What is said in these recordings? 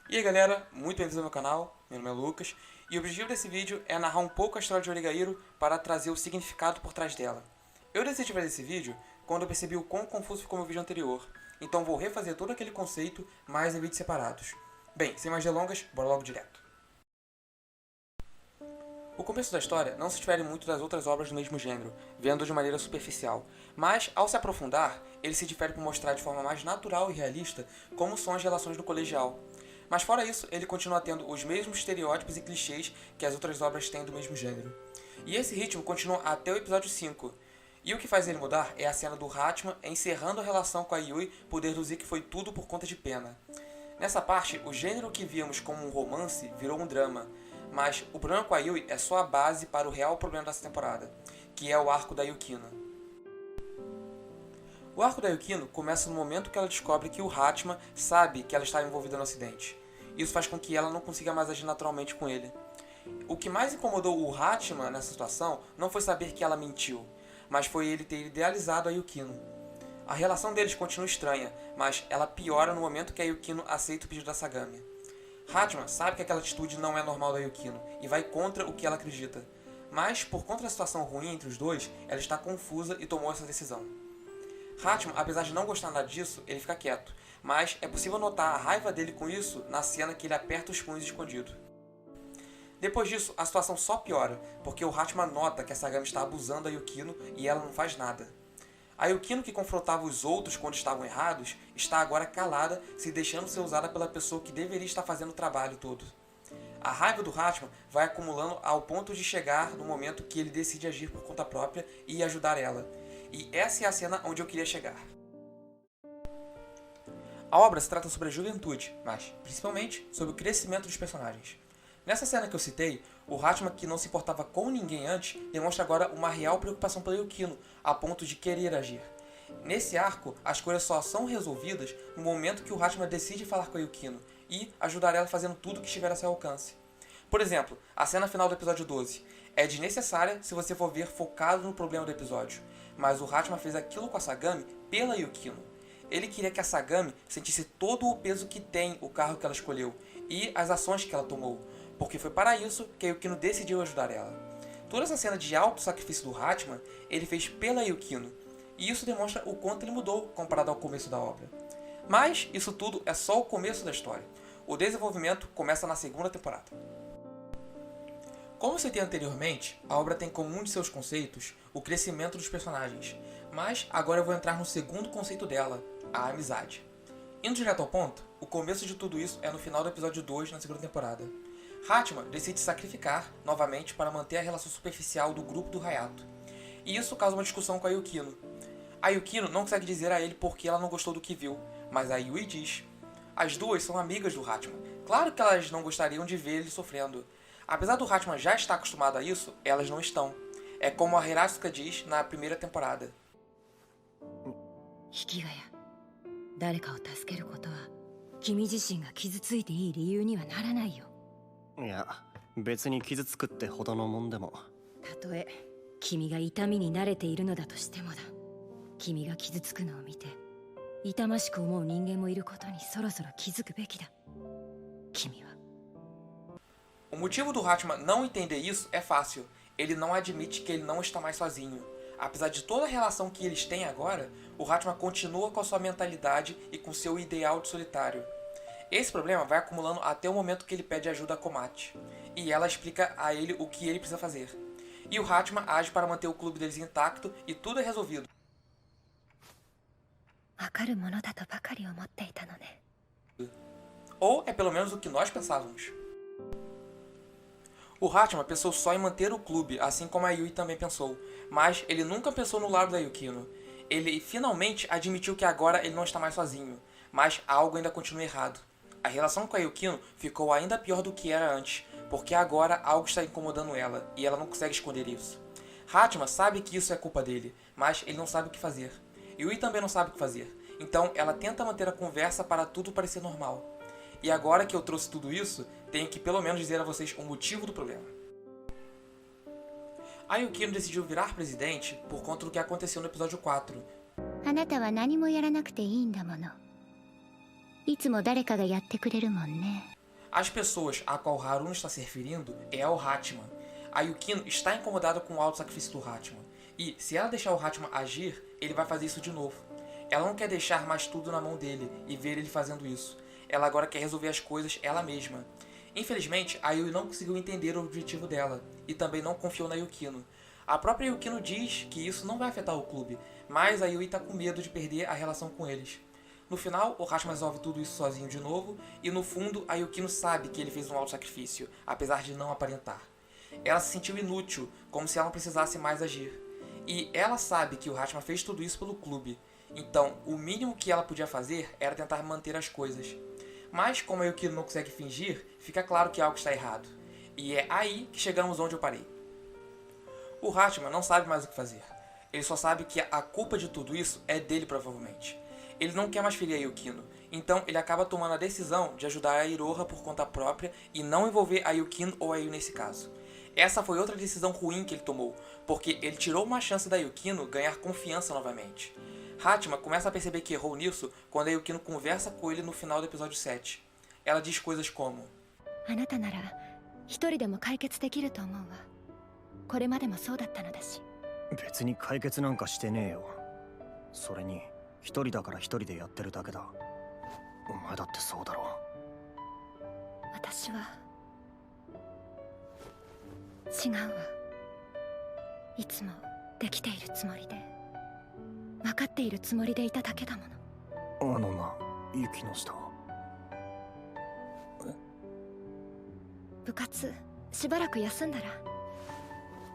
E aí galera, muito bem-vindos ao meu canal, meu nome é Lucas, e o objetivo desse vídeo é narrar um pouco a história de Oregairu para trazer o significado por trás dela. Eu decidi fazer esse vídeo quando eu percebi o quão confuso ficou meu vídeo anterior, então vou refazer todo aquele conceito, mas em vídeos separados. Bem, sem mais delongas, bora logo direto. O começo da história não se difere muito das outras obras do mesmo gênero, vendo de maneira superficial, mas, ao se aprofundar, ele se difere por mostrar de forma mais natural e realista como são as relações do colegial. Mas fora isso, ele continua tendo os mesmos estereótipos e clichês que as outras obras têm do mesmo gênero. E esse ritmo continua até o episódio 5. E o que faz ele mudar é a cena do Hachiman encerrando a relação com a Yui por deduzir que foi tudo por conta de pena. Nessa parte, o gênero que víamos como um romance virou um drama, mas o problema com a Yui é só a base para o real problema dessa temporada, que é o arco da Yukino. O arco da Yukino começa no momento que ela descobre que o Hachiman sabe que ela estava envolvida no acidente. Isso faz com que ela não consiga mais agir naturalmente com ele. O que mais incomodou o Hachiman nessa situação não foi saber que ela mentiu, mas foi ele ter idealizado a Yukino. A relação deles continua estranha, mas ela piora no momento que a Yukino aceita o pedido da Sagami. Hachiman sabe que aquela atitude não é normal da Yukino e vai contra o que ela acredita. Mas, por conta da situação ruim entre os dois, ela está confusa e tomou essa decisão. Hachiman, apesar de não gostar nada disso, ele fica quieto, mas é possível notar a raiva dele com isso na cena que ele aperta os punhos escondido. Depois disso, a situação só piora, porque o Hachiman nota que a Sagami está abusando da Yukino e ela não faz nada. A Yukino, que confrontava os outros quando estavam errados, está agora calada, se deixando ser usada pela pessoa que deveria estar fazendo o trabalho todo. A raiva do Hachiman vai acumulando ao ponto de chegar no momento que ele decide agir por conta própria e ajudar ela. E essa é a cena onde eu queria chegar. A obra se trata sobre a juventude, mas, principalmente, sobre o crescimento dos personagens. Nessa cena que eu citei, o Hachiman, que não se importava com ninguém antes, demonstra agora uma real preocupação pela Yukino, a ponto de querer agir. Nesse arco, as coisas só são resolvidas no momento que o Hachiman decide falar com a Yukino e ajudar ela fazendo tudo que estiver a seu alcance. Por exemplo, a cena final do episódio 12 é desnecessária se você for ver focado no problema do episódio, mas o Hachiman fez aquilo com a Sagami pela Yukino. Ele queria que a Sagami sentisse todo o peso que tem o carro que ela escolheu e as ações que ela tomou, porque foi para isso que a Yukino decidiu ajudar ela. Toda essa cena de alto sacrifício do Hachiman, ele fez pela Yukino, e isso demonstra o quanto ele mudou comparado ao começo da obra. Mas isso tudo é só o começo da história. O desenvolvimento começa na segunda temporada. Como eu citei anteriormente, a obra tem como um de seus conceitos o crescimento dos personagens, mas agora eu vou entrar no segundo conceito dela, a amizade. Indo direto ao ponto, o começo de tudo isso é no final do episódio 2 na segunda temporada. Hachiman decide sacrificar novamente para manter a relação superficial do grupo do Hayato, e isso causa uma discussão com a Yukino. A Yukino não consegue dizer a ele porque ela não gostou do que viu, mas a Yui diz. As duas são amigas do Hachiman, claro que elas não gostariam de ver ele sofrendo. Apesar do Hachiman já estar acostumado a isso, elas não estão. É como a Hiratsuka diz na primeira temporada. 引きヶ谷、誰かを助けることは君自身が傷ついていい理由にはならないよ。いや、別に傷つくってほどのもんでも。たとえ君が痛みに慣れているのだとしてもだ。君が傷つくのを見て痛ましく思う人間もいることにそろそろ気づくべきだ。君は。O motivo do Hachiman não entender isso é fácil. Ele não admite que ele não está mais sozinho. Apesar de toda a relação que eles têm agora, o Hachiman continua com a sua mentalidade e com seu ideal de solitário. Esse problema vai acumulando até o momento que ele pede ajuda a Komati, e ela explica a ele o que ele precisa fazer. E o Hachiman age para manter o clube deles intacto e tudo é resolvido. わかるものだとばかり思っていたのね。 Ou é pelo menos o que nós pensávamos. O Hachiman pensou só em manter o clube, assim como a Yui também pensou, mas ele nunca pensou no lado da Yukino. Ele finalmente admitiu que agora ele não está mais sozinho, mas algo ainda continua errado. A relação com a Yukino ficou ainda pior do que era antes, porque agora algo está incomodando ela, e ela não consegue esconder isso. Hachiman sabe que isso é culpa dele, mas ele não sabe o que fazer. Yui também não sabe o que fazer, então ela tenta manter a conversa para tudo parecer normal. E agora que eu trouxe tudo isso, tenho que pelo menos dizer a vocês o motivo do problema. A Yukino decidiu virar presidente por conta do que aconteceu no episódio 4. あなたは何もやらなくていいんだもの。いつも誰かがやってくれるもんね。As pessoas a qual Haruno está se referindo é ao Hachiman. A Yukino está incomodada com o auto-sacrifício do Hachiman. E, se ela deixar o Hachiman agir, ele vai fazer isso de novo. Ela não quer deixar mais tudo na mão dele e ver ele fazendo isso. Ela agora quer resolver as coisas ela mesma. Infelizmente, a Yui não conseguiu entender o objetivo dela, e também não confiou na Yukino. A própria Yukino diz que isso não vai afetar o clube, mas a Yui está com medo de perder a relação com eles. No final, o Hachiman resolve tudo isso sozinho de novo, e no fundo, a Yukino sabe que ele fez um auto-sacrifício, apesar de não aparentar. Ela se sentiu inútil, como se ela não precisasse mais agir. E ela sabe que o Hachiman fez tudo isso pelo clube, então o mínimo que ela podia fazer era tentar manter as coisas. Mas como a Yukino não consegue fingir, fica claro que algo está errado. E é aí que chegamos onde eu parei. O Hachiman não sabe mais o que fazer. Ele só sabe que a culpa de tudo isso é dele, provavelmente. Ele não quer mais ferir a Yukino, então ele acaba tomando a decisão de ajudar a Iroha por conta própria e não envolver a Yukino ou a Yui nesse caso. Essa foi outra decisão ruim que ele tomou, porque ele tirou uma chance da Yukino ganhar confiança novamente. Hachiman começa a perceber que errou nisso quando a Yukino conversa com ele no final do episódio 7. Ela diz coisas como: あなたなら一人でも解決できると思うわ。これまでもそうだったのだし。別に解決なんかしてねえよ。それに一人だから一人でやってるだけだ。お前だってそうだろ。私は違うわ。いつもできているつもりで、分かっているつもりでいただけだもの。あのな、雪の下。部活しばらく休んだら。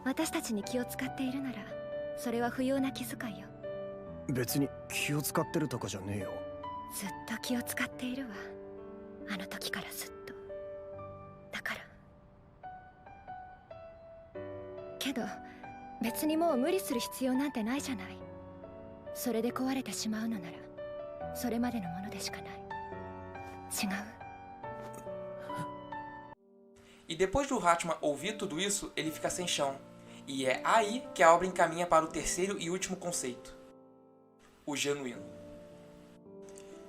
私たちに気を使っているならそれは不要な気遣いよ。別に気を使ってるとかじゃねえよ。ずっと気を使っているわ。あの時からずっと。だからけど別にもう無理する必要なんてないじゃない。それで壊れてしまうのならそれまでのものでしかない。違う。E depois do Hachiman ouvir tudo isso, ele fica sem chão. E é aí que a obra encaminha para o terceiro e último conceito: o genuíno.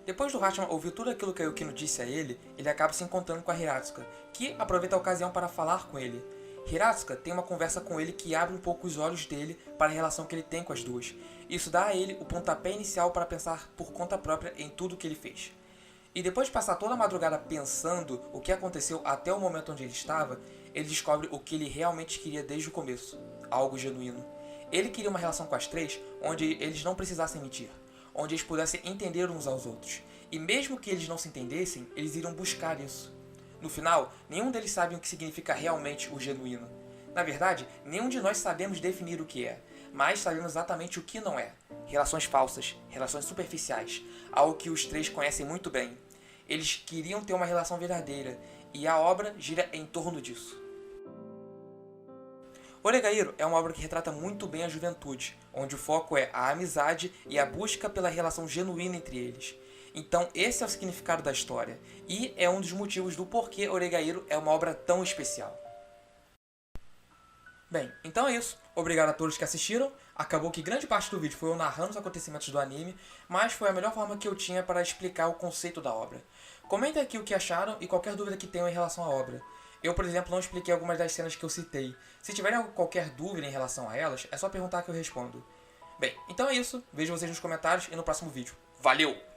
Depois do Hachiman ouvir tudo aquilo que a Yukino disse a ele, ele acaba se encontrando com a Hiratsuka, que aproveita a ocasião para falar com ele. Hiratsuka tem uma conversa com ele que abre um pouco os olhos dele para a relação que ele tem com as duas. Isso dá a ele o pontapé inicial para pensar por conta própria em tudo o que ele fez. E depois de passar toda a madrugada pensando o que aconteceu até o momento onde ele estava, ele descobre o que ele realmente queria desde o começo: algo genuíno. Ele queria uma relação com as três onde eles não precisassem mentir, onde eles pudessem entender uns aos outros. E mesmo que eles não se entendessem, eles iriam buscar isso. No final, nenhum deles sabe o que significa realmente o genuíno. Na verdade, nenhum de nós sabemos definir o que é, mas sabemos exatamente o que não é. Relações falsas, relações superficiais, algo que os três conhecem muito bem. Eles queriam ter uma relação verdadeira, e a obra gira em torno disso. Oregairo é uma obra que retrata muito bem a juventude, onde o foco é a amizade e a busca pela relação genuína entre eles. Então esse é o significado da história, e é um dos motivos do porquê Oregairo é uma obra tão especial. Bem, então é isso. Obrigado a todos que assistiram. Acabou que grande parte do vídeo foi eu narrando os acontecimentos do anime, mas foi a melhor forma que eu tinha para explicar o conceito da obra. Comentem aqui o que acharam e qualquer dúvida que tenham em relação à obra. Eu, por exemplo, não expliquei algumas das cenas que eu citei. Se tiverem qualquer dúvida em relação a elas, é só perguntar que eu respondo. Bem, então é isso. Vejo vocês nos comentários e no próximo vídeo. Valeu!